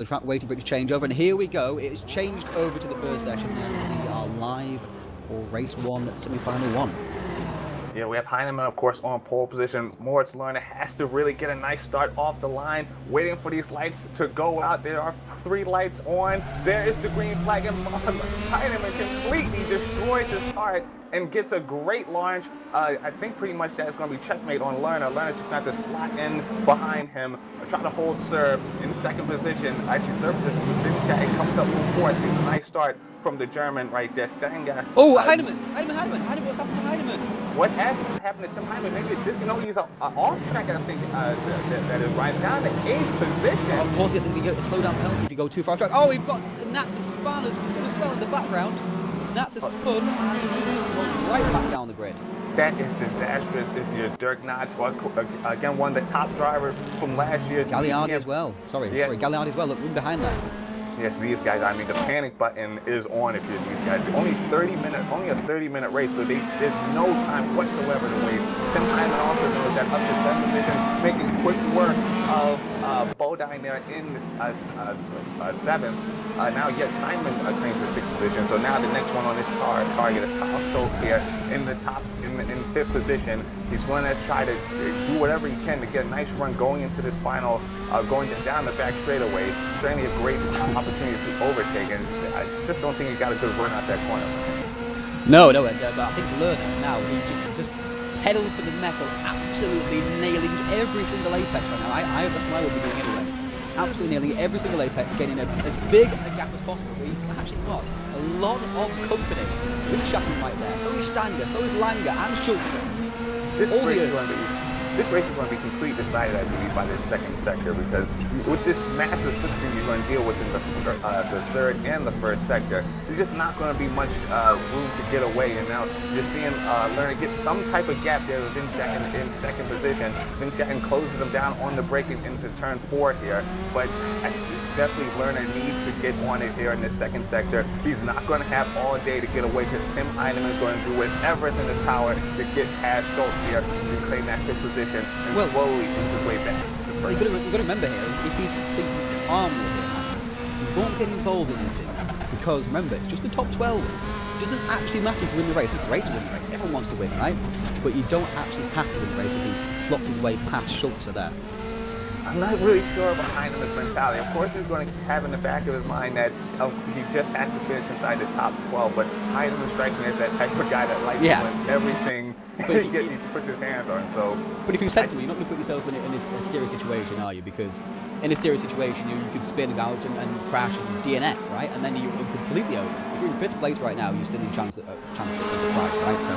the track waiting for it to change over, and here we go. It has changed over to the first session, and we are live for race 1, semi-final 1. Yeah, we have Heinemann, of course, on pole position. Moritz Lerner has to really get a nice start off the line, waiting for these lights to go out. There are 3 lights on. There is the green flag, and Heinemann completely destroys his start and gets a great launch. I think pretty much that's going to be checkmate on Lerner. Lerner's just going to have to slot in behind him, try to hold serve in second position. Actually, third position. It comes up from fourth. It's a nice start from the German right there. Stenger. Oh, Heinemann! What's happened to Heinemann? What happened to Tim Heinemann? Maybe he's off track, I think, that is right down to 8th position. Of course, you get a slow down penalty if you go too far off track. Oh, we've got Nats spun as well in the background. Nats has spun and he's gone right back down the grid. That is disastrous if you're Dirk Nats. Again, one of the top drivers from last year's Galliardi as well. Sorry, Galliardi as well. Look behind that. Yes, these guys, I mean, the panic button is on if you're these guys. Only a 30-minute race, so there's no time whatsoever to waste. Tim Heinemann also knows that up to 7th position, making quick work of Bodine there in the 7th. Now, yes, Heinemann claims the 6th position, so now the next one on his target is Kyle Schultz here in the top, in 5th position. He's going to try to do whatever he can to get a nice run going into this final, going down the back straightaway. Certainly a great opportunity to overtake, and I just don't think he got a good run out that corner. No, but I think Lerner now, he just pedal to the metal, absolutely nailing every single apex right now. That's what I would be doing anyway. Absolutely nailing every single apex, getting as big a gap as possible. But he's actually got a lot of company with Shackman right there. So is Stanger, so is Langer and Schulze. This race is going to be completely decided, I believe, by the second sector, because with this massive system you're going to deal with in the third and the first sector, there's just not going to be much room to get away. And now you're seeing Lerner get some type of gap there with Vincent in second position. Vincent closes him down on the brake into turn 4 here, but definitely Lerner needs to get on it here in this second sector. He's not going to have all day to get away, because Tim Heinemann is going to do whatever is in his power to get past Schultz here and claim that 5th position and slowly inch his way back to first. You've got to remember here, if he's thinking calmly here, he won't get involved in anything, because remember, it's just the top 12. It doesn't actually matter to win the race. It's great to win the race. Everyone wants to win, right? But you don't actually have to win the race as he slots his way past Schultz there. I'm not really sure about Heinemann's mentality. Of course, he's going to have in the back of his mind that he just has to finish inside the top 12, but Heinemann strikes me as that type of guy that likes to win everything he puts his hands on. So, but if you said to me, you're not going to put yourself in a serious situation, are you? Because in a serious situation, you could spin out and crash and DNF, right? And then you're completely over. If you're in 5th place right now, you're still in chance of the crash, right? So,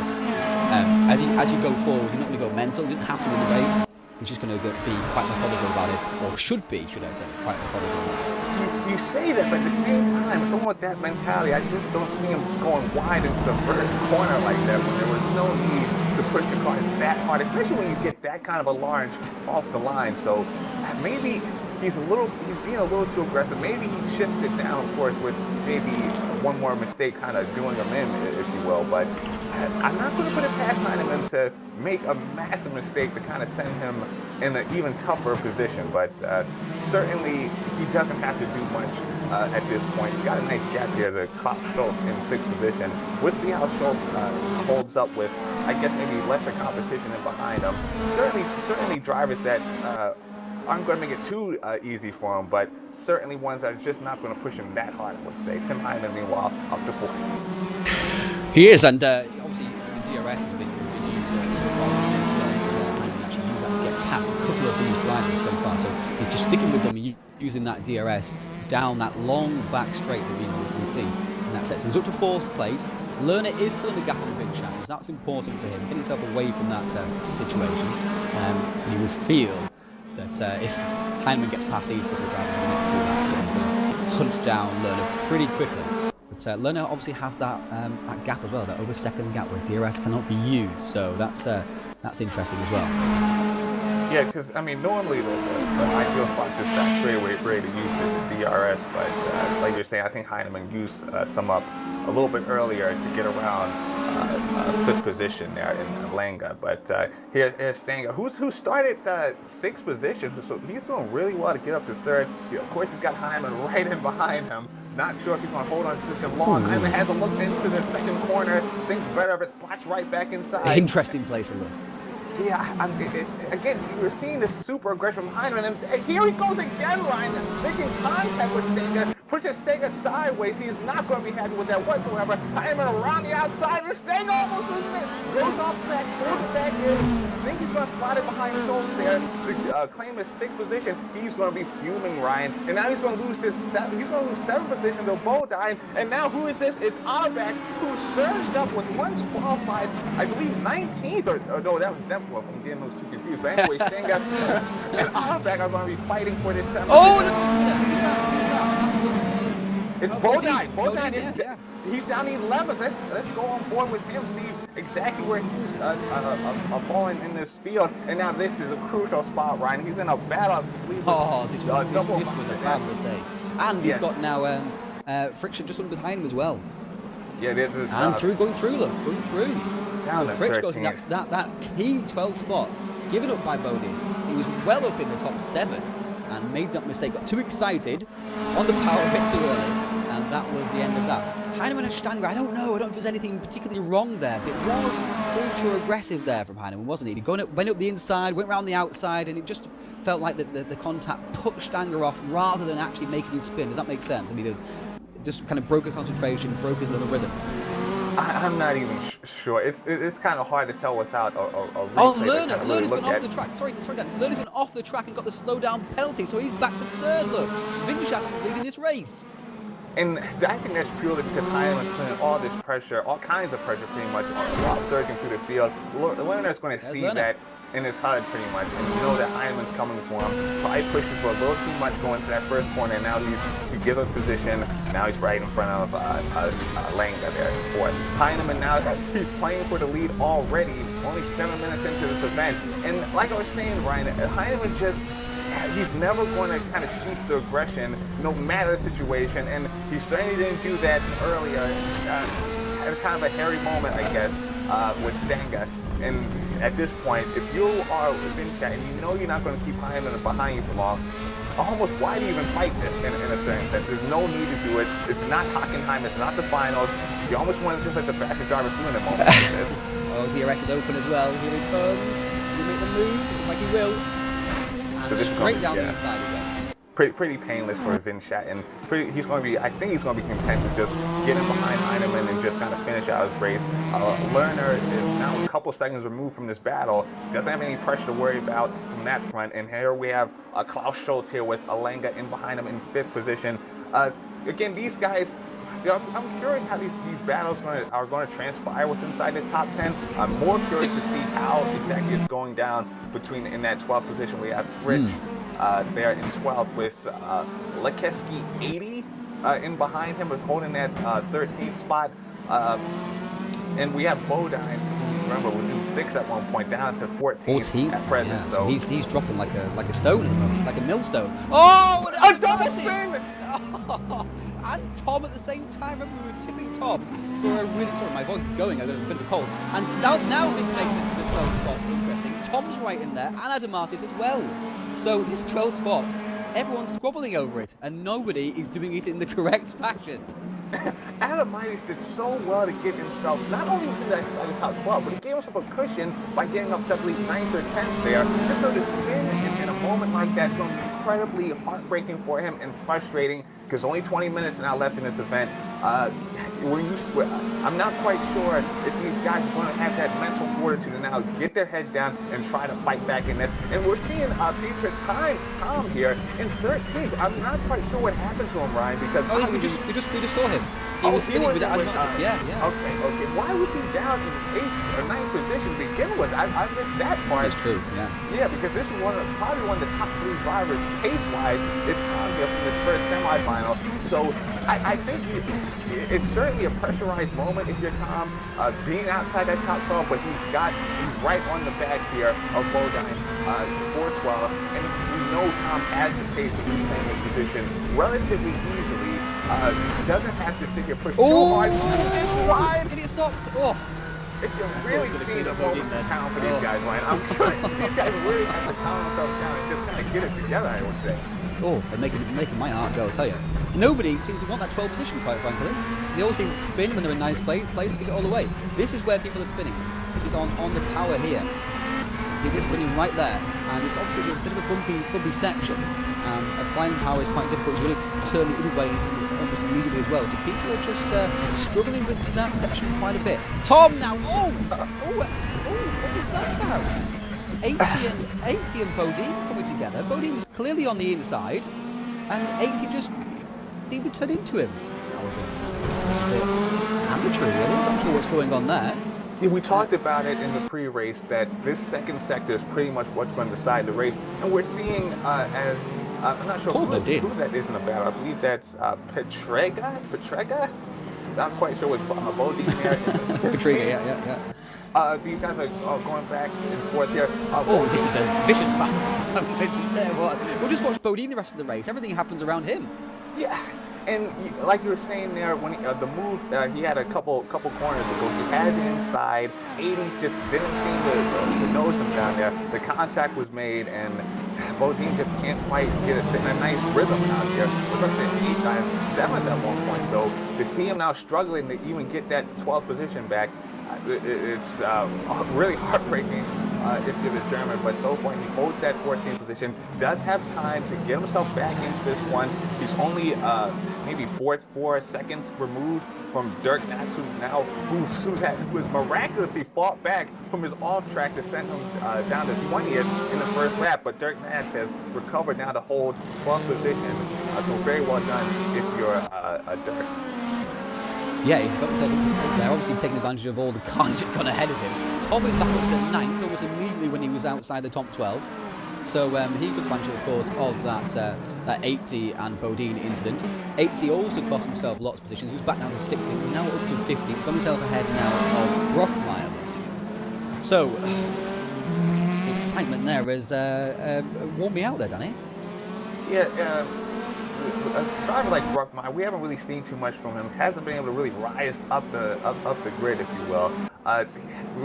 as you go forward, you're not going to go mental. You don't have to win the race. He's just going to be quite methodical about it, or should be, should I say, quite methodical about it. You say that, but at the same time, someone with that mentality, I just don't see him going wide into the first corner like that when there was no need to push the car that hard, especially when you get that kind of a launch off the line. So maybe he's being a little too aggressive. Maybe he shifts it down, of course, with maybe one more mistake kind of doing him in, if you will. But I'm not going to put it past Heinemann to make a massive mistake to kind of send him in an even tougher position. But certainly he doesn't have to do much at this point. He's got a nice gap here to clock Schultz in 6th position. We'll see how Schultz holds up with, I guess, maybe lesser competition in behind him. Certainly drivers that aren't going to make it too easy for him, but certainly ones that are just not going to push him that hard, I would say. Tim Heinemann, meanwhile, up to 4th. He is, and obviously the DRS has been used so far. Actually use that to get past a couple of these drivers so far. So he's just sticking with them and using that DRS down that long back straight that we see in that section. He's up to 4th place. Lerner is pulling the gap on the big shadows. That's important for him, getting himself away from that situation. And you would feel that if Heinemann gets past these couple of drivers, he'll hunt down Lerner pretty quickly. But Lerner obviously has that gap as well, that over second gap where DRS cannot be used. So that's interesting as well. Yeah, because I mean, normally the ideal spot is just back straightaway ready to use the DRS, but like you're saying, I think Heinemann used some up a little bit earlier to get around fifth position there in Lenga. But here's Stenga, who started sixth position, so he's doing really well to get up to third. Of course, he's got Heinemann right in behind him. Not sure if he's going to hold on to this position long. Heinemann has a look into the second corner, thinks better of it, slots right back inside. Interesting place to look. Yeah, again, you're seeing this super aggression from Heinemann, and here he goes again, Ryan, making contact with Stenga, pushes Stenga sideways. He's not going to be happy with that whatsoever. Heinemann around the outside, and Stenga almost loses it. Goes off track, throws it back in. I think he's going to slide it behind Schultz there to claim his sixth position. He's going to be fuming, Ryan, and now he's going to lose his seventh position to Bodine. And now who is this? It's Arbeck, who surged up, was once qualified, I believe 19th, or no, that was Demko. I'm getting those two confused. But anyway, Stenga and Arbeck are going to be fighting for this seventh position. It's Bodine. Bodine is he's down 11th. Let's go on board with him, see exactly where he's falling in this field. And now this is a crucial spot, Ryan. He's in a battle. This was a fabulous day. And he's got now friction just under behind him as well. Yeah, this is and going through. Down to Fritz goes 13th. that key 12th spot, given up by Bodin. He was well up in the top 7 and made that mistake. Got too excited on the power a bit too early, and that was the end of that. Heinemann and Stanger, I don't know if there's anything particularly wrong there, but it was ultra aggressive there from Heinemann, wasn't it? He went up the inside, went around the outside, and it just felt like the contact put Stanger off rather than actually making him spin. Does that make sense? I mean, it just kind of broke his concentration, broke his little rhythm. I'm not even sure. It's kind of hard to tell without a replay. Oh, Lerner's gone off the track. Sorry, Dan. Lerner's gone off the track and got the slowdown penalty, so he's back to third. Look, Vingegaard leading this race. And I think that's purely because Heinemann's putting all this pressure, all kinds of pressure pretty much, while surging through the field. Lerner's going to see that in his HUD pretty much, and you know that Heinemann's coming for him. Probably pushes for a little too much going to that first corner, and now he gives up position. Now he's right in front of Lenga there in fourth. Heinemann now, he's playing for the lead already, only 7 minutes into this event. And like I was saying, Ryan, Heinemann he's never going to kind of sheath the aggression, no matter the situation, and he certainly didn't do that earlier. Had kind of a hairy moment, I guess, with Stenga. And at this point, if you are Vingegaard and you know you're not going to keep Heinemann behind you for long, almost why do you even fight this in a certain sense? There's no need to do it. It's not Hockenheim. It's not the finals. You almost want to just let the fastest driver through in a moment like this. Oh, DRS is open as well. Here he comes. He'll make the move. Looks like he will. And so straight down the inside again. Pretty painless for Vingegaard, and he's going to be. I think he's going to be content to just get in behind Heinemann and just kind of finish out his race. Lerner is now a couple seconds removed from this battle. Doesn't have any pressure to worry about from that front. And here we have Klaus Schultz here with Lenga in behind him in 5th position. Again, these guys. I'm curious how these battles are going to transpire within inside the top 10. I'm more curious to see how exactly it's going down in that 12th position. We have Fritsch there in 12th with Lekeski 80 in behind him, holding that 13th spot. And we have Bodine, who, remember, was in 6th at one point, down to 14th at present. Yeah, so he's dropping like a stone, like a millstone. Oh, a double spin! Oh. And Tom at the same time. Remember, we were tipping Tom for a really... Sorry, my voice is going. I've got a bit of cold. And now this makes it the 12th spot interesting. Tom's right in there, and Adam Martis as well. So this 12th spot, everyone's squabbling over it, and nobody is doing it in the correct fashion. Adam Martis did so well to get himself, not only was he in the top 12, but he gave himself a cushion by getting up to, I believe, 9th or 10th there. And so to spin in a moment like that is going to be incredibly heartbreaking for him and frustrating, because only 20 minutes now left in this event. I'm not quite sure if these guys are going to have that mental fortitude to now get their head down and try to fight back in this. And we're seeing Peter Tom here in 13th. I'm not quite sure what happened to him, Ryan, because we just saw him. He was spinning with Adam Martis. Yeah. Okay. Why was he down in 8th or 9th position to begin with? I missed that part. That's true. Yeah, because this is probably one of the top 3 drivers pace-wise. Is Tom here from this first semi quad final. So I think it's certainly a pressurized moment if you're Tom, being outside that top 12, but he's right on the back here of Bodine for 12, and we know Tom has the pace to reclaim his position relatively easily. Doesn't have to sit here pushing too hard. It's wide. And it stopped. Oh. If you really see the moment to count for these guys, Ryan, I'm good. These guys really have to calm themselves down and just kind of get it together, I would say. Oh, they're making my heart go, I tell you. Nobody seems to want that 12 position, quite frankly. They all seem to spin when they're in nice place and give it all away. This is where people are spinning. This is on the power here. They're spinning right there, and it's obviously a bit of a bumpy section. Applying power is quite difficult. It's really turning the other way almost immediately as well. So people are just struggling with that section quite a bit. Tom now. What was that about? 80 and Bodine coming together. Bodine was clearly on the inside, and 80 just seemed to turn into him. That was a bit amateur, really. I'm not sure what's going on there. Yeah, we talked about it in the pre-race that this second sector is pretty much what's going to decide the race, and we're seeing I'm not sure who that is in the battle. I believe that's Petrega. Not quite sure with Bodine there. Petrega, yeah. These guys are going back and forth here. This is a vicious battle. We'll just watch Bodine the rest of the race. Everything happens around him. Yeah. And like you were saying there, when the move, he had a couple corners to go. He had it inside. 80 just didn't seem to nose him down there. The contact was made, and Bodine just can't quite get it in a nice rhythm out there. It was up to 7th at one point. So to see him now struggling to even get that 12th position back, it's really heartbreaking if you're the German, but so far he holds that 14th position, does have time to get himself back into this one. He's only maybe 4 seconds removed from Dirk Natz, who has miraculously fought back from his off track to send him down to 20th in the first lap, but Dirk Natz has recovered now to hold 12th position, so very well done if you're a Dirk. Yeah, he's got himself up there, obviously taking advantage of all the carnage that gone ahead of him. Tom is back up to 9th, almost immediately when he was outside the top 12. So he took advantage, of course, of that 80 and Bodine incident. 80 also cost himself lots of positions. He was back down to 16th, now up to 15th. Got himself ahead now of Brockmeyer. So, the excitement there has worn me out there, Danny. Yeah, a driver like Brockmeyer, we haven't really seen too much from him. Hasn't been able to really rise up the grid, if you will.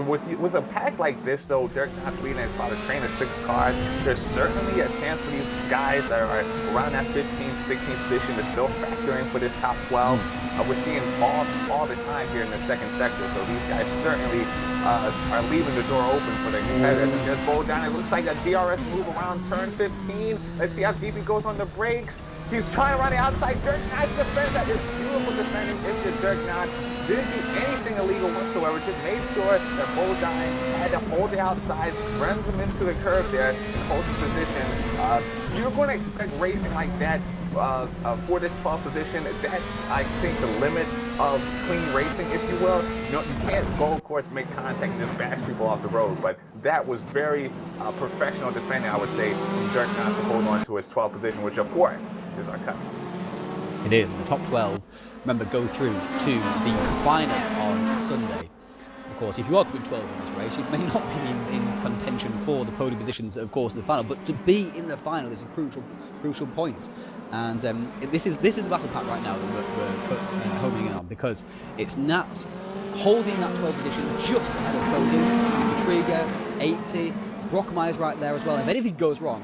With a pack like this, though, Dirk Natz leading about a train of 6 cars, there's certainly a chance for these guys that are around that 15th, 16th position to still factor in for this top 12. We're seeing all the time here in the second sector, so these guys certainly are leaving the door open for their competitors. And there's Bodine. It looks like a DRS move around turn 15. Let's see how deep he goes on the brakes. He's trying to run the outside. Dirk Natz defends that. It's beautiful defending if you're Dirk Natz. Didn't do anything illegal whatsoever. Just made sure that Bodine had to hold the outside, runs him into the curve there, and holds his position. You're going to expect racing like that for this 12th position. That's, I think, the limit of clean racing, if you will. You can't go, of course, make contact and just bash people off the road, but that was very professional defending, I would say, from Dirk Natz to hold on to his 12th position, which, of course, is our cutoff. It is, and the top 12, remember, go through to the final on Sunday. Of course, if you are coming 12 in this race, you may not be in contention for the podium positions, of course, in the final, but to be in the final is a crucial point. And this is the battle pack right now that we're homing in on, because it's Natz holding that 12th position just ahead of Bodine, Trigger, 80, Brockmeyer's right there as well. If anything goes wrong,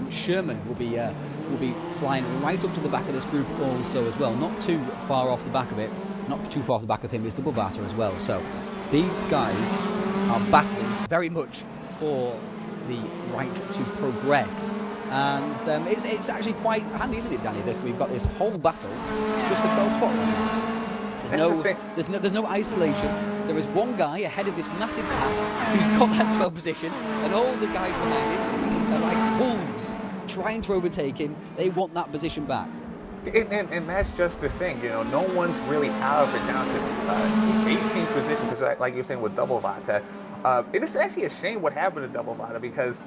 Sherman will be flying right up to the back of this group also as well. Not too far off the back of it. Not too far off the back of him is Double Batter as well. So these guys are battling very much for the right to progress. And it's actually quite handy, isn't it, Danny, that we've got this whole battle just for 12 spots right now. There's no isolation. There is one guy ahead of this massive pack who's got that 12th position, and all the guys behind him are like wolves trying to overtake him. They want that position back. And that's just the thing, no one's really out of it down to 18th position, because like you were saying with Double Vata, it is actually a shame what happened to Double Vata, because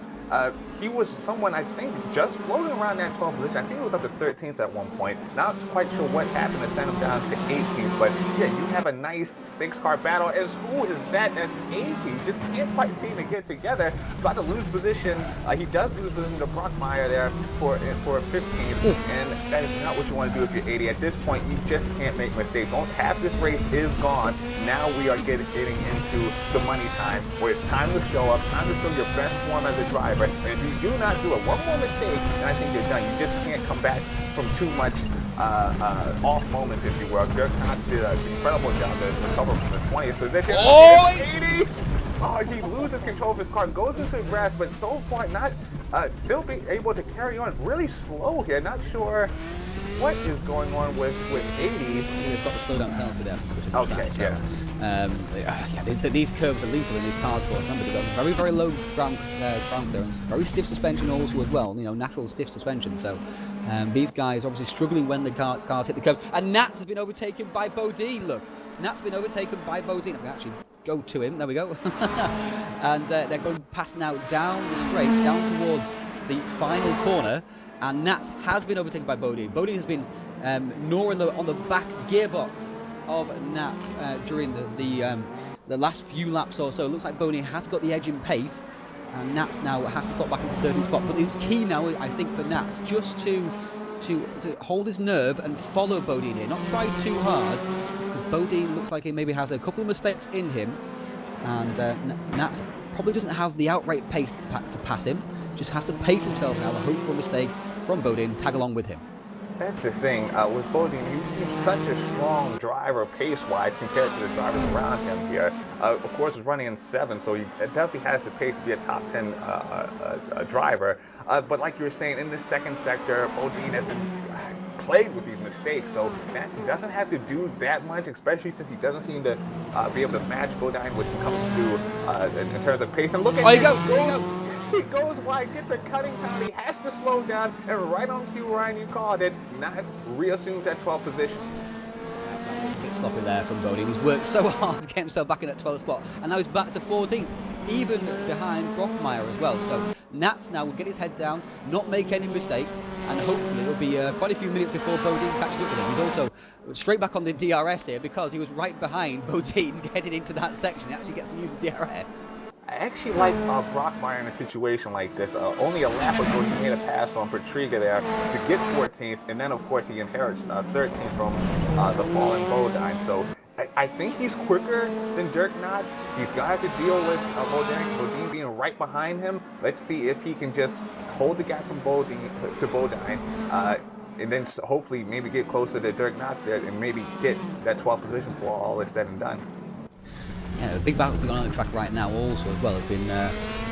He was someone, I think, just floating around that 12th position. I think it was up to 13th at one point. Not quite sure what happened to send him down to 18th, but yeah, you have a nice 6-car battle. As who is that? That's 80. Just can't quite seem to get together. About to lose position. He does lose position to Brockmeyer there for 15th, and that is not what you want to do if you're 80. At this point, you just can't make mistakes. Half this race is gone. Now we are getting into the money time, where it's time to show up, time to show your best form as a driver. And if you do not do it, one more mistake, then I think you're done. You just can't come back from too much off moments, if you will. Dirk Knox did an incredible job to recover from the 20th position. Oh, 80! Oh, he loses control of his car, goes into the grass, but so far not still being able to carry on really slow here. Not sure what is going on with 80. They've got the slowdown penalty there. Okay, so, these curves are lethal in these cars, but remember they've got very, very low ground clearance, very stiff suspension also as well, natural stiff suspension. So these guys are obviously struggling when the cars hit the curve. And Nats has been overtaken by Bodine. Look, Nat's been overtaken by Bodine. I can actually go to him. There we go. And they're going past now down the straight, down towards the final corner. And Nats has been overtaken by Bodine. Bodine has been gnawing on the back gearbox of Nats during the last few laps or so. It looks like Bodine has got the edge in pace, and Nats now has to slot back into 13th spot. But it's key now, I think, for Nats just to hold his nerve and follow Bodine here, not try too hard, because Bodine looks like he maybe has a couple of mistakes in him, and Nats probably doesn't have the outright pace to pass him. Just has to pace himself now and hope for a mistake from Bodine, tag along with him. That's the thing with Bodine. He seems such a strong driver pace-wise compared to the drivers around him here. Of course, he's running in 7th, so he definitely has the pace to be a top 10 driver. But like you were saying, in the second sector, Bodine has been plagued with these mistakes, so Nats doesn't have to do that much, especially since he doesn't seem to be able to match Bodine when it comes to in terms of pace. And look at there you go. He goes wide, gets a cutting penalty, has to slow down, and right on cue, Ryan, you called it, Nats reassumes that 12th position. That was a bit sloppy there from Bodine. He's worked so hard to get himself back in that 12th spot, and now he's back to 14th, even behind Brockmeyer as well. So Nats now will get his head down, not make any mistakes, and hopefully it'll be quite a few minutes before Bodine catches up with him. He's also straight back on the DRS here because he was right behind Bodine getting into that section. He actually gets to use the DRS. I actually like Brockmeyer in a situation like this. Only a lap ago, he made a pass on Patriga there to get 14th, and then, of course, he inherits 13th from the fallen Bodine. So I think he's quicker than Dirk Knox. He's got to deal with Bodine being right behind him. Let's see if he can just hold the gap from Bodine to Bodine, and then hopefully maybe get closer to Dirk Knox there and maybe get that 12th position before all is said and done. Yeah, the big battles going on the track right now also as well have been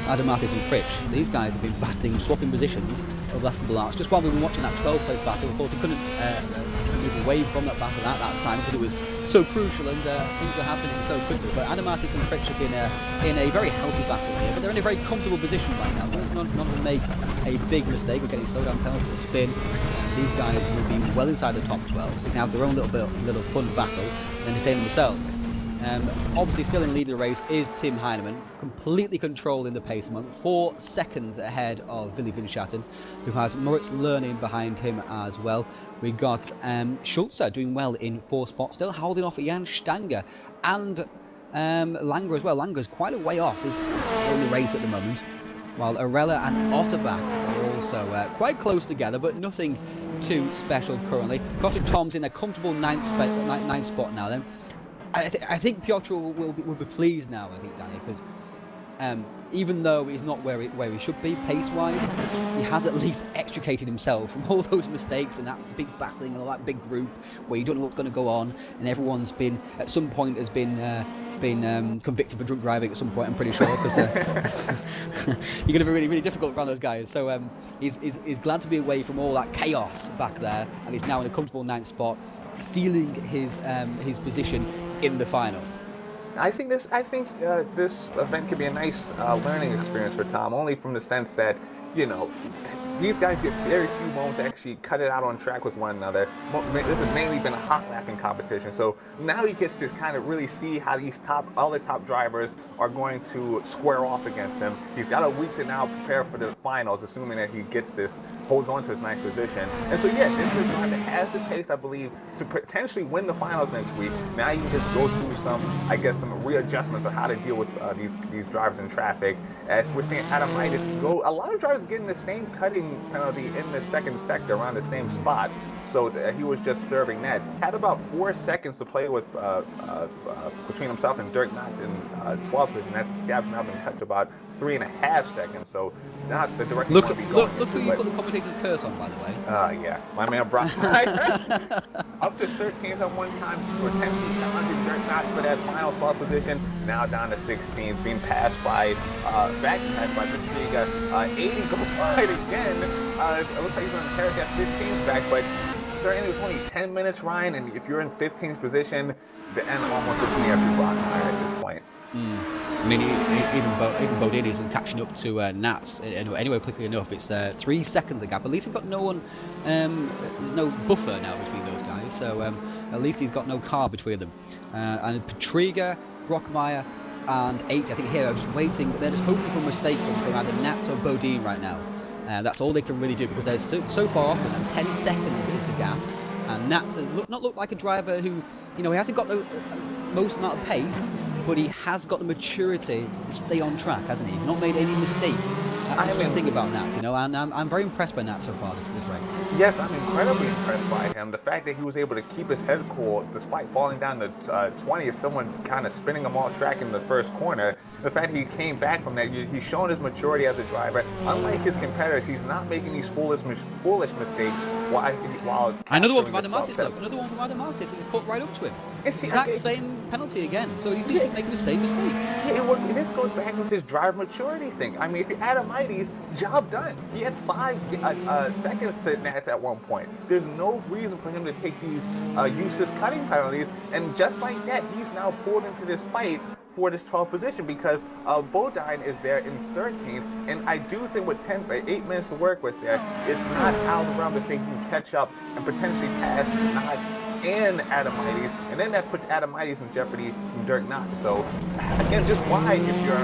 Adamatis and Fritsch. These guys have been battling, swapping positions over the last couple of laps. Just while we were watching that 12th place battle, of course we couldn't move away from that battle at that time because it was so crucial and things were happening so quickly. But Adamatis and Fritsch have been in a very healthy battle here, but they're in a very comfortable position right now. So none of them make a big mistake. We're getting slowdown penalty or spin. These guys will be well inside the top 12. They can have their own little fun battle and entertain themselves. Obviously still in lead of the race is Tim Heinemann, completely controlling the pace moment, 4 seconds ahead of Willy Winschatten, who has Moritz Lerning behind him as well. We got Schulze doing well in 4th spot, still holding off Jan Stanger and Langer as well. Langer's quite a way off, is in the race at the moment, while Arella and Otterbach are also quite close together, but nothing too special currently. Piotr Tom's in a comfortable 9th spot now then. I think Piotr will be pleased now, I think, Danny, because even though he's not where he should be pace-wise, he has at least extricated himself from all those mistakes and that big battling and all that big group where you don't know what's going to go on, and everyone's been at some point has been convicted for drunk driving at some point, I'm pretty sure, because you're going to be really, really difficult around those guys. So he's glad to be away from all that chaos back there, and he's now in a comfortable 9th spot, sealing his position in the final. I think this event could be a nice learning experience for Tom, only from the sense that, these guys get very few moments to actually cut it out on track with one another. This has mainly been a hot lapping competition, so now he gets to kind of really see how these other top drivers are going to square off against him. He's got a week to now prepare for the finals, assuming that he gets this, holds on to his ninth position. And so yeah, this driver has the pace, I believe, to potentially win the finals next week. Now you can just go through some readjustments of how to deal with these drivers in traffic. As we're seeing Adamitis go, a lot of drivers getting the same cutting penalty in the second sector around the same spot. So he was just serving that. Had about 4 seconds to play with between himself and Dirk Knox in 12th position. That gap's now been cut to about 3.5 seconds. So not the direction you want to be going. Look who you put the commentator's curse on, by the way. Yeah, my man Brock up to 13th at one time, potentially challenging Dirk Knox for that final 12th position. Now down to 16th, being passed by back passed by Patriga. 80 goes wide again. It looks like he's going to inherit that 15th back, but certainly it was only 10 minutes, Ryan, and if you're in 15th position, the end almost looks to me after Brock at this point. I mean, even Bodini isn't catching up to Nats anyway quickly enough. It's 3 seconds a gap. At least he's got no one, no buffer now between those guys. So at least he's got no car between them. And Patriga, Brockmeyer, and 80, I think here are just waiting. They're just hoping for a mistake from either Nats or Bodine right now. That's all they can really do because they're so far off, and 10 seconds is the gap. And Nats has not looked like a driver who, he hasn't got the most amount of pace, but he has got the maturity to stay on track, hasn't he? Not made any mistakes. That's the thing about Nats, and I'm very impressed by Nats so far this race. Yes, I'm incredibly impressed by him. The fact that he was able to keep his head cool despite falling down to 20th, someone kind of spinning him off track in the first corner. The fact he came back from that, he's shown his maturity as a driver. Unlike his competitors, he's not making these foolish mistakes while another one from Adamatis, look. Another one from Adamatis. It's caught right up to him. Exact same penalty again. So he's just making the same mistake. Yeah, this goes back to this driver maturity thing. I mean, if you're Adamitis, job done. He had 5 seconds to Nats at one point. There's no reason for him to take these useless cutting penalties. And just like that, he's now pulled into this fight for this 12th position because Bodine is there in 13th, and I do think with 8 minutes to work with there, it's not out of the realm to say he can catch up and potentially pass Knox and Adamitis, and then that puts Adamitis in jeopardy from Dirk Knox. So again, just why if you're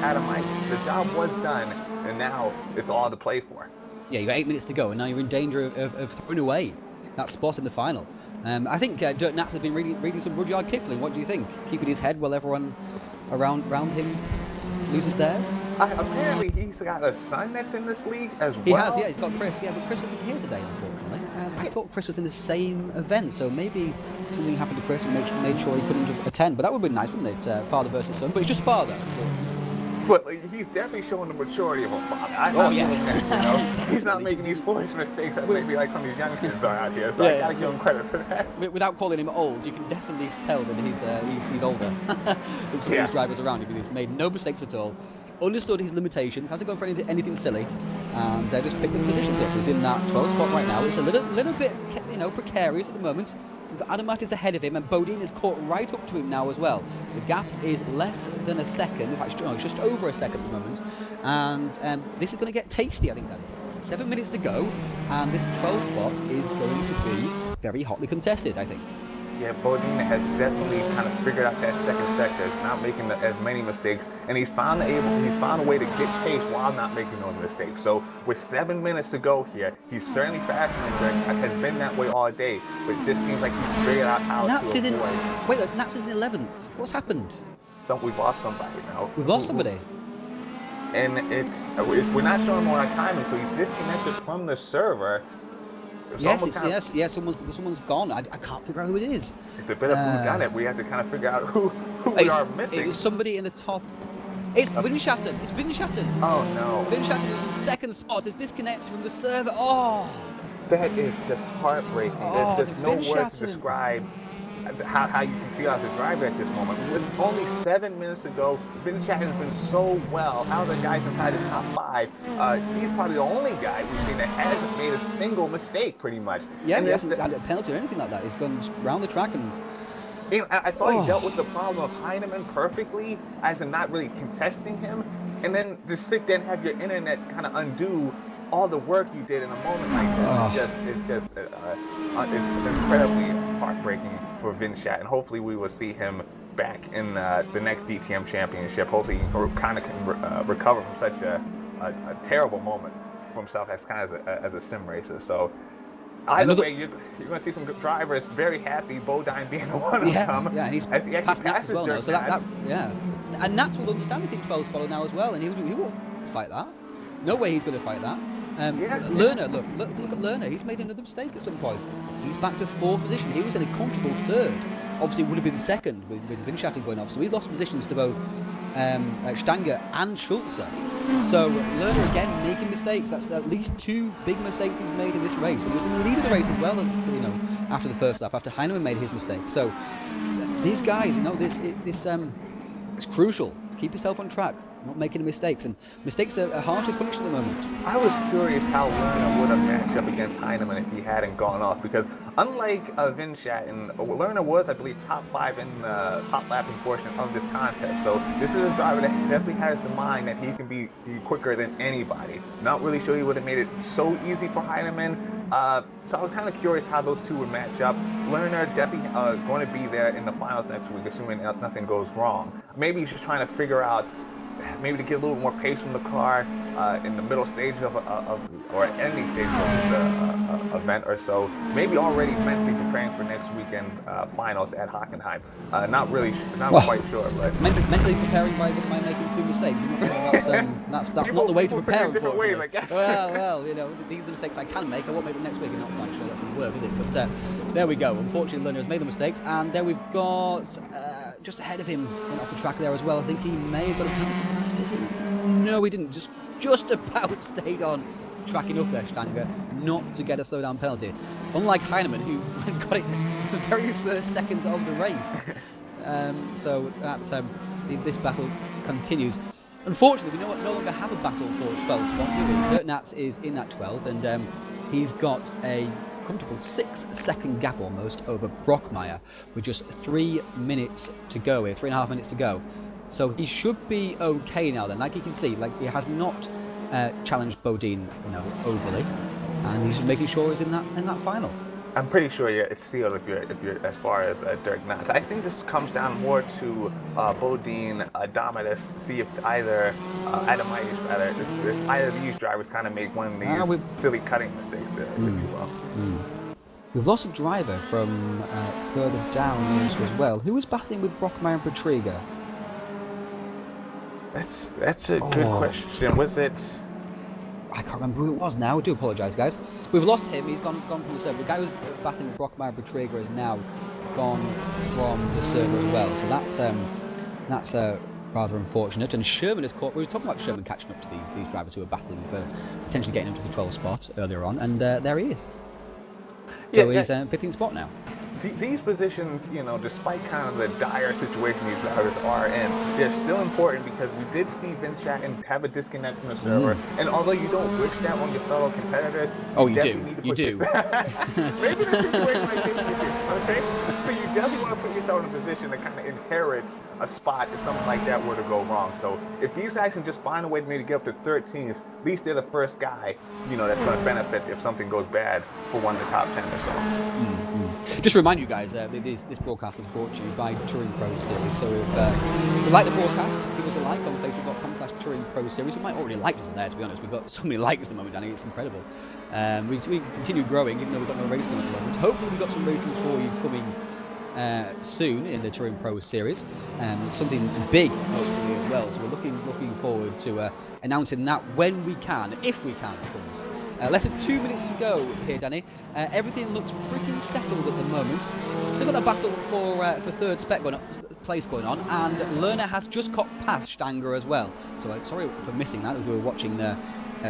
Adamitis, the job was done, and now it's all to play for. Yeah, you got 8 minutes to go, and now you're in danger of throwing away that spot in the final. I think Dirk Nats has been reading some Rudyard Kipling. What do you think? Keeping his head while everyone around him loses theirs? Apparently, he's got a son that's in this league as well. He has, yeah. He's got Chris. Yeah, but Chris isn't here today, unfortunately. I thought Chris was in the same event, so maybe something happened to Chris and made sure he couldn't attend. But that would be nice, wouldn't it? Father versus son. But it's just father. But he's definitely showing the maturity of a father. He's not making these foolish mistakes that maybe like some of these young kids are out here. So I gotta give him credit for that. Without calling him old, you can definitely tell that he's older than some of these drivers around him. He's made no mistakes at all. Understood his limitations, hasn't gone for anything silly, and just picked the positions up. He's in that 12th spot right now. It's a little bit precarious at the moment. We've got Adamatis ahead of him, and Bodine is caught right up to him now as well. The gap is less than a second. In fact, it's just over a second at the moment. And this is going to get tasty, I think, Danny. 7 minutes to go, and this 12th spot is going to be very hotly contested, I think. Yeah, Bodine has definitely kind of figured out that second sector. He's not making as many mistakes, and he's found a way to get pace while not making those mistakes. So with 7 minutes to go here, he's certainly faster than Dirk. Has been that way all day, but it just seems like he's figured out how to avoid. Wait, look, Nats is in 11th. What's happened? We've lost somebody now. We've lost somebody. And we're not showing more timing, so he's disconnected from the server. Yes, someone's gone. I can't figure out who it is. It's a bit of whodunit. We have to kind of figure out who we are missing. It was somebody in the top. It's Winschatten. It's Winschatten. Oh no. Winschatten is in second spot. It's disconnected from the server. Oh. That is just heartbreaking. There's just no words to describe how you can feel as a driver at this moment. With only 7 minutes to go, Winschatten has been so well. Out of the guys inside the top 5, he's probably the only guy we've seen that hasn't made a single mistake, pretty much. Yeah, and he hasn't had a penalty or anything like that. He's gone round the track and... I thought he dealt with the problem of Heinemann perfectly, as in not really contesting him, and then just sit there and have your internet kind of undo all the work you did in a moment like that. It's incredibly heartbreaking for Vinshat, and hopefully we will see him back in the next DTM championship. Hopefully he can recover from such a terrible moment for himself as as a sim racer. So either way, you're going to see some good drivers very happy. Bodine being the one of them. Yeah, and he's as he actually Nats as well now. So Nats. And Nats will understand he's in 12th spot now as well, and he won't fight that. No way he's going to fight that. Lerner, look at Lerner. He's made another mistake at some point. He's back to 4th position. He was in a comfortable 3rd. Obviously, it would have been 2nd with Vinschatten going off. So he's lost positions to both Stanger and Schulze. So Lerner again making mistakes. That's at least 2 big mistakes he's made in this race. He was in the lead of the race as well, after the first lap, after Heinemann made his mistake. So these guys, it's crucial to keep yourself on track, not making mistakes, and mistakes are harshly punished at the moment. I was curious how Lerner would have matched up against Heinemann if he hadn't gone off, because unlike Vinschatten, Lerner was, I believe, top 5 in the top lapping portion of this contest. So this is a driver that definitely has the mind that he can be quicker than anybody. Not really sure he would have made it so easy for Heinemann. So I was kind of curious how those two would match up. Lerner definitely going to be there in the finals next week, assuming nothing goes wrong. Maybe he's just trying to figure out, maybe to get a little more pace from the car in the middle stage or ending stage of this event or so. Maybe already mentally preparing for next weekend's finals at Hockenheim. Not quite sure, but mentally preparing by making 2 mistakes. That's not the way to prepare. Different ways, I guess. Well, these are the mistakes I can make. I won't make them next week. I'm not quite sure that's going to work, is it? But there we go. Unfortunately, Lerner has made the mistakes, and there we've got just ahead of him went off the track there as well. I think he may have got a penalty. No, he didn't. Just about stayed on, tracking up there, Stanger, not to get a slowdown penalty. Unlike Heinemann, who got it the very first seconds of the race. So that's this battle continues. Unfortunately, we no longer have a battle for 12th spot. Dirk Nats is in that 12th, and he's got a comfortable 6-second gap almost over Brockmeyer with just 3 minutes to go here, 3.5 minutes to go. So he should be okay now then. Like you can see, he has not challenged Bodine, overly, and he's making sure he's in that final. I'm pretty sure it's sealed if you're as far as Dirk Nats. I think this comes down more to Bodine, Domitus, see if either if either of these drivers kind of make one of these silly cutting mistakes, if you will. We've lost a driver from further down as well. Who was battling with Brockmeyer and Petriga? That's a good question. Was it? I can't remember who it was now. I do apologise, guys. We've lost him. He's gone from the server. The guy who was battling with Brockmeyer and Petriga has now gone from the server as well. So that's rather unfortunate. And Sherman has caught. We were talking about Sherman catching up to these drivers who are battling for potentially getting into the 12th spot earlier on, and there he is. So he's 15th spot now. These positions, despite kind of the dire situation these drivers are in, they're still important because we did see Vinschatten have a disconnect from the server. And although you don't wish that on your fellow competitors, you do. Maybe in a situation like this, okay? So you definitely want to put yourself in a position to kind of inherit a spot if something like that were to go wrong. So if these guys can just find a way to maybe get up to 13th, at least they're the first guy, that's going to benefit if something goes bad for one of the top 10 or so. Just to remind you guys, this broadcast is brought to you by Touring Pro Series. So if you like the broadcast, give us a like on facebook.com/Touring Pro Series. You might already like us on there, to be honest. We've got so many likes at the moment, Danny. It's incredible. We continue growing, even though we've got no racing at the moment. Hopefully we've got some racing for you coming soon in the Touring Pro Series. Something big, hopefully, as well. So we're looking forward to announcing that when we can, if we can, of course. Less than 2 minutes to go here, Danny. Everything looks pretty settled at the moment. Still got a battle for third place going on, and Lerner has just got past Stanger as well. So sorry for missing that as we were watching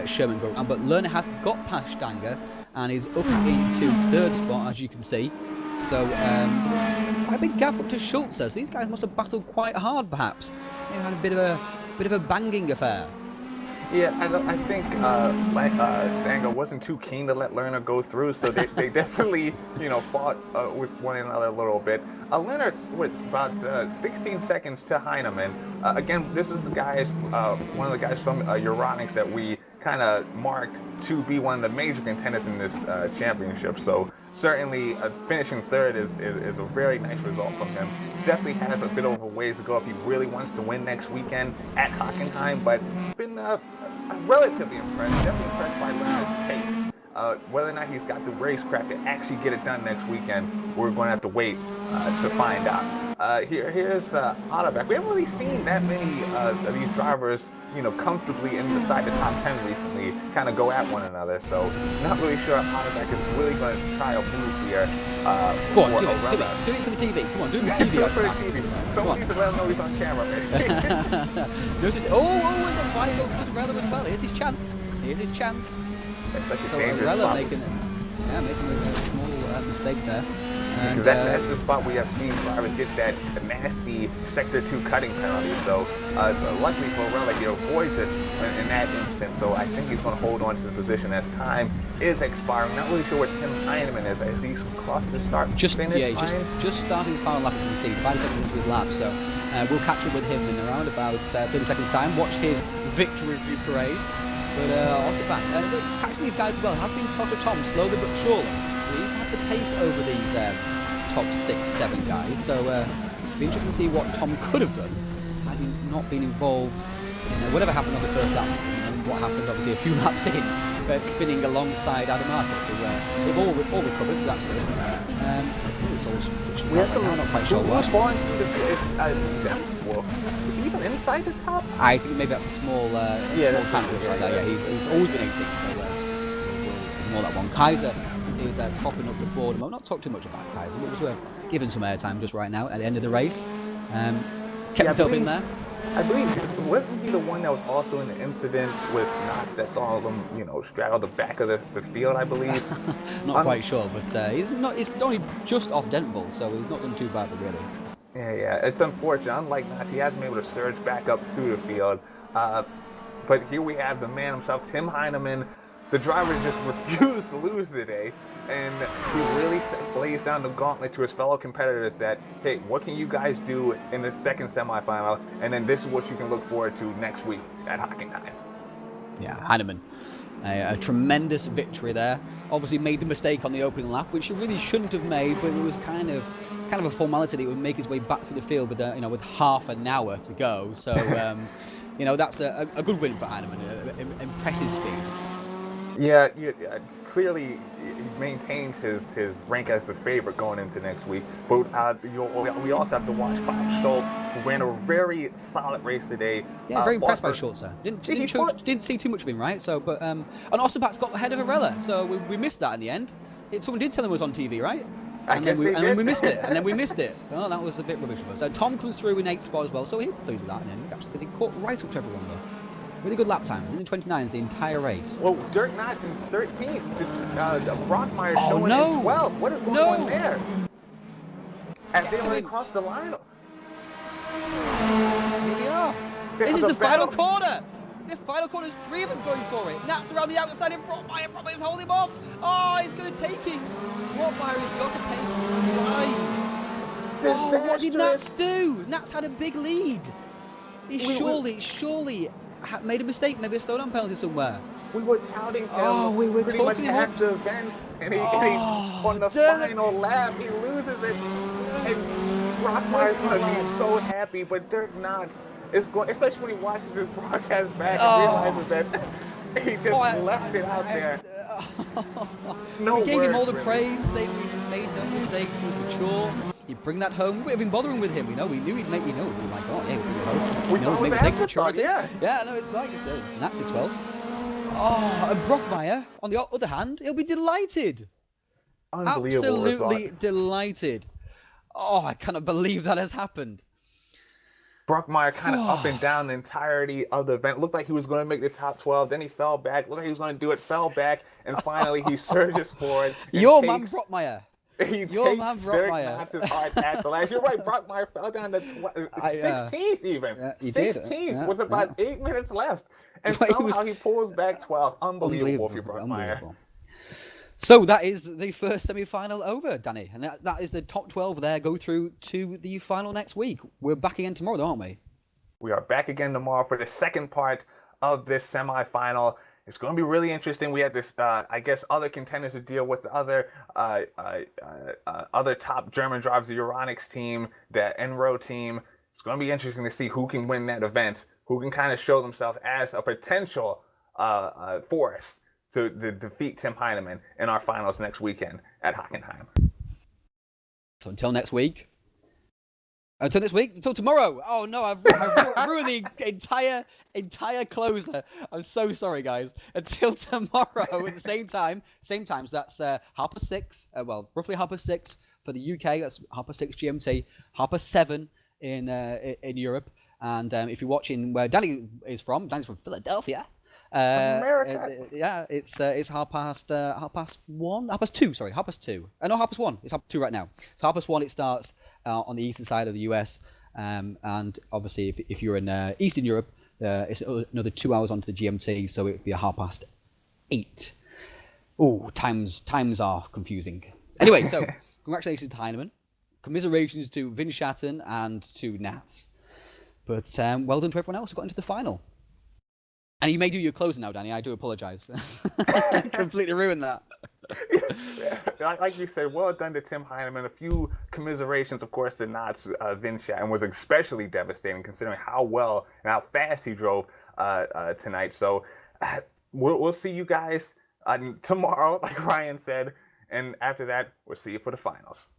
Sherman go around, but Lerner has got past Stanger and is up into third spot, as you can see. So it's quite a big gap up to Schulze. So these guys must have battled quite hard, perhaps. They had a bit of a banging affair. Yeah, I think Stanger wasn't too keen to let Lerner go through, so they definitely fought with one another a little bit. Lerner's with about 16 seconds to Heinemann. Again, this is one of the guys from Euronics that we kind of marked to be one of the major contenders in this championship. So certainly finishing third is a very nice result from him. Definitely has a bit of a ways to go if he really wants to win next weekend at Hockenheim, but been relatively impressed. Definitely impressed by Leonard's pace. Whether or not he's got the racecraft to actually get it done next weekend, we're going to have to wait to find out. Here's Heartbreak. We haven't really seen that many of these drivers, comfortably inside the top 10 recently, kind of go at one another. So not really sure if Heartbreak is really going to try a move here. Go on, do it for the TV. Come on, do it for the TV. Do it for the TV. Someone needs to let him know he's on camera, man. And then why goes Rella as well? Here's his chance. It's such a dangerous spot. making a small mistake there. Because that's the spot where you have seen drivers get that nasty Sector 2 cutting penalty. So luckily for Rella, he avoids it in that instance. So I think he's going to hold on to the position as time is expiring. Not really sure where Tim Heinemann is as he's crossed the start finish line. Just starting his final lap, as you can see, 5 seconds into his lap. So we'll catch up with him in around about 30 seconds time. Watch his victory parade. But off the back, catching these guys as well has been Potter Tom, slowly but surely. He's had the pace over these top 6, 7 guys. So it'll be interesting to see what Tom could have done had he not been involved in whatever happened on the first lap. And what happened, obviously, a few laps in, but spinning alongside Adam Artis. So they've all recovered, so that's good. It's all switching right now, not quite sure what. Is he even inside the top? I think maybe that's a small tank. Yeah, he's always been 18, so we'll ignore that one. Kaiser is popping up the board. We'll not talk too much about Kaiser, but we're giving some airtime just right now at the end of the race. Kept himself in there. I believe, wasn't he the one that was also in the incident with Knox that saw them, straddle the back of the field, I believe? Not quite sure, but he's only just off Dentville, so he's not done too badly, really. Yeah, it's unfortunate. Unlike Knox, he hasn't been able to surge back up through the field. But here we have the man himself, Tim Heinemann. The driver just refused to lose today, and he really lays down the gauntlet to his fellow competitors that, hey, what can you guys do in the second semifinal, and then this is what you can look forward to next week at Hockenheim. Yeah, Heinemann, a tremendous victory there. Obviously made the mistake on the opening lap, which he really shouldn't have made, but it was kind of a formality that he would make his way back through the field with with half an hour to go. So that's a good win for Heinemann, impressive speed. Yeah, clearly he maintains his rank as the favorite going into next week. But we also have to watch Bob Schultz, who ran a very solid race today. Yeah, very impressed by Schultz, sir. Didn't see too much of him, right? So, but and Osterbat's got ahead of Arella, so we missed that in the end. Someone did tell him it was on TV, right? And then we missed it. Oh, that was a bit rubbish of us. So Tom comes through in 8th spot as well, so he'll do that in the end, because he caught right up to everyone though. Really good lap time. 1:29 is the entire race. Well, Dirk Knott's in 13th. Brockmeyer showing in 12th. What is going on there? As they already crossed the line. Here we are. This is the final corner. The final corner is 3 of them going for it. Nat's around the outside and Brockmeyer. Brockmeyer's holding him off. Oh, he's going to take it. Brockmeyer has got to take it. Whoa, what did Nats do? Nats had a big lead. He surely made a mistake, maybe a slowdown penalty somewhere. We were touting him pretty much half the events, and he on the final lap, he loses it. And Brockmeyer's going to be so happy, but Dirk Knotts is going, especially when he watches this broadcast back and realizes that he just left it out there. We gave him all the praise, saying we made no mistakes, he was mature. He'd bring that home. We would have been bothering with him. We knew he'd make. We'd be like, oh yeah, we'll bring it home. We know maybe take maturity. Yeah, no, it's like Nats is 12. Oh, and Brockmeyer, on the other hand, he'll be delighted. Unbelievable Absolutely result. Delighted. Oh, I cannot believe that has happened. Brockmeyer kind of up and down the entirety of the event. Looked like he was going to make the top 12. Then he fell back. Looked like he was going to do it. Fell back, and finally he surges forward. Your man, Brockmeyer. He takes Dirk Knotts' heart at the last. You're right, Brockmeyer fell down to 16th even. 16th with about 8 minutes left. And somehow he pulls back 12th. Unbelievable for Brockmeyer. So that is the first semi-final over, Danny. And that is the top 12 there go through to the final next week. We're back again tomorrow, aren't we? We are back again tomorrow for the second part of this semi-final. it's going to be really interesting. We had this, I guess, other contenders to deal with, the other top German drivers, the Euronics team, the Enro team. It's going to be interesting to see who can win that event, who can kind of show themselves as a potential force to defeat Tim Heineman in our finals next weekend at Hockenheim. So until next week. Until next week? Until tomorrow. Oh no, I've ruined the entire closer. I'm so sorry, guys. Until tomorrow at the same time. Same times. That's 6:30. Well, roughly 6:30 for the UK. That's 6:30 GMT. 7:30 in Europe. And if you're watching where Danny is from, Danny's from Philadelphia. America. Yeah, it's 1:30. 2:30. Sorry, 2:30. No, 1:30. It's 2:30 right now. So 1:30 it starts on the eastern side of the US, and obviously if you're in Eastern Europe, it's another 2 hours onto the GMT, so it'd be 8:30. Oh, times are confusing. Anyway, so congratulations to Heineman, commiserations to Vin Schatten and to Nats, but well done to everyone else who got into the final. And you may do your closing now, Danny. I do apologize. Completely ruined that. Yeah. Like you said, well done to Tim Heineman. A few commiserations, of course, to Knott's Vin Schatten was especially devastating considering how well and how fast he drove tonight. So we'll see you guys tomorrow, like Ryan said. And after that, we'll see you for the finals.